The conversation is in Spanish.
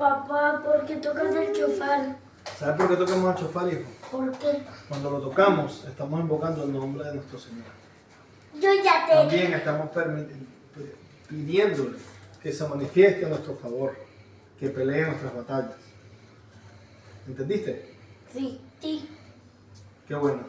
Papá, ¿por qué tocas el chofar? ¿Sabes por qué tocamos el chofar, hijo? ¿Por qué? Cuando lo tocamos, estamos invocando el nombre de nuestro Señor. Yo ya te... También estamos pidiéndole que se manifieste a nuestro favor, que pelee nuestras batallas. ¿Entendiste? Sí, sí. Qué bueno.